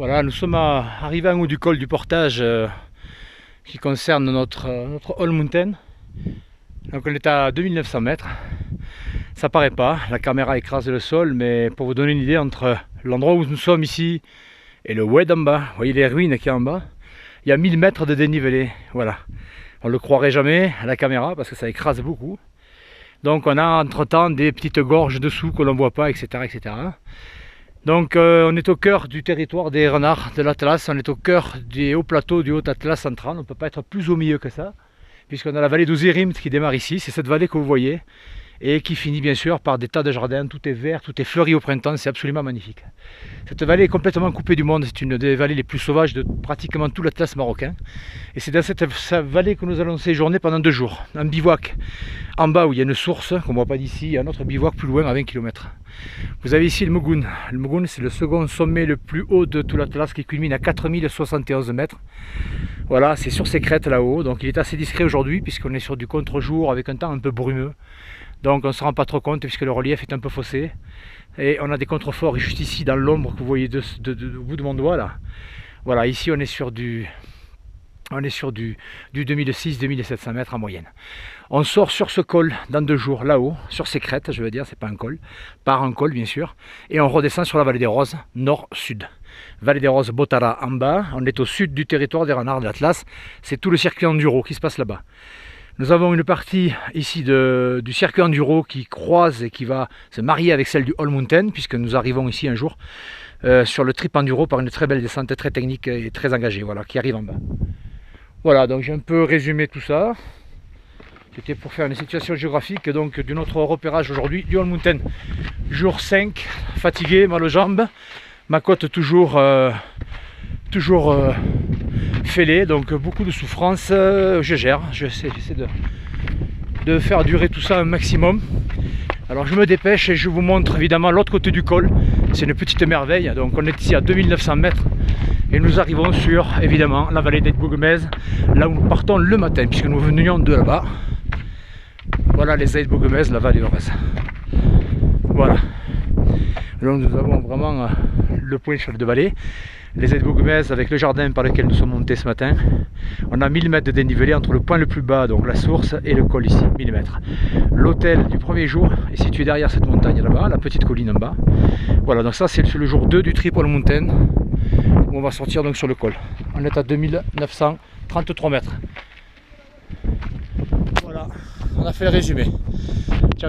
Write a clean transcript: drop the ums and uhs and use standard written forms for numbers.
Voilà, nous sommes arrivés en haut du col du portage qui concerne notre All Mountain. Donc on est à 2900 mètres. Ça paraît pas, la caméra écrase le sol, mais pour vous donner une idée, entre l'endroit où nous sommes ici et le oued en bas, vous voyez les ruines qui est en bas, il y a 1000 mètres de dénivelé. Voilà, on ne le croirait jamais à la caméra parce que ça écrase beaucoup. Donc on a entre-temps des petites gorges dessous que l'on ne voit pas, etc. etc. Donc on est au cœur du territoire des renards de l'Atlas, on est au cœur des hauts plateaux du Haut-Atlas central, on ne peut pas être plus au milieu que ça, puisqu'on a la vallée d'Ouzirimt qui démarre ici, c'est cette vallée que vous voyez, et qui finit bien sûr par des tas de jardins, tout est vert, tout est fleuri au printemps, c'est absolument magnifique. Cette vallée est complètement coupée du monde, c'est une des vallées les plus sauvages de pratiquement tout l'Atlas marocain. Et c'est dans cette vallée que nous allons séjourner pendant 2 jours. Un bivouac en bas où il y a une source, qu'on ne voit pas d'ici, et un autre bivouac plus loin à 20 km. Vous avez ici le Mougoun. Le Mougoun, c'est le second sommet le plus haut de tout l'Atlas qui culmine à 4071 mètres. Voilà, c'est sur ces crêtes là-haut, donc il est assez discret aujourd'hui puisqu'on est sur du contre-jour avec un temps un peu brumeux. Donc on ne se rend pas trop compte puisque le relief est un peu faussé. Et on a des contreforts juste ici dans l'ombre que vous voyez au bout de mon doigt là. Voilà, ici on est sur du 2600-2700 mètres en moyenne. On sort sur ce col dans 2 jours, là-haut, sur ces crêtes, je veux dire, c'est pas un col, par un col bien sûr, et on redescend sur la vallée des Roses, nord-sud. Vallée des Roses, Botara en bas, on est au sud du territoire des renards de l'Atlas, c'est tout le circuit enduro qui se passe là-bas. Nous avons une partie ici du circuit enduro qui croise et qui va se marier avec celle du All Mountain, puisque nous arrivons ici un jour sur le trip enduro par une très belle descente, très technique et très engagée, voilà, qui arrive en bas. Voilà, donc j'ai un peu résumé tout ça. C'était pour faire une situation géographique donc de notre repérage aujourd'hui du All Mountain. Jour 5, fatigué, mal aux jambes, ma côte toujours fêlée, donc beaucoup de souffrance. Je gère, j'essaie de faire durer tout ça un maximum. Alors je me dépêche et je vous montre évidemment l'autre côté du col. C'est une petite merveille, donc on est ici à 2900 mètres. Et nous arrivons sur, évidemment, la vallée d'Aït Bougmez, là où nous partons le matin, puisque nous venions de là-bas. Voilà les Aït Bougmez, la vallée heureuse. Voilà. Donc nous avons vraiment le point sur les 2 vallées. Les Aït Bougmez avec le jardin par lequel nous sommes montés ce matin. On a 1000 mètres de dénivelé entre le point le plus bas, donc la source, et le col ici, 1000 mètres. L'hôtel du premier jour est situé derrière cette montagne là-bas, la petite colline en bas. Voilà, donc ça c'est le jour 2 du trip All Mountain. Où on va sortir donc sur le col. On est à 2933 mètres. Voilà, on a fait le résumé. Ciao, ciao.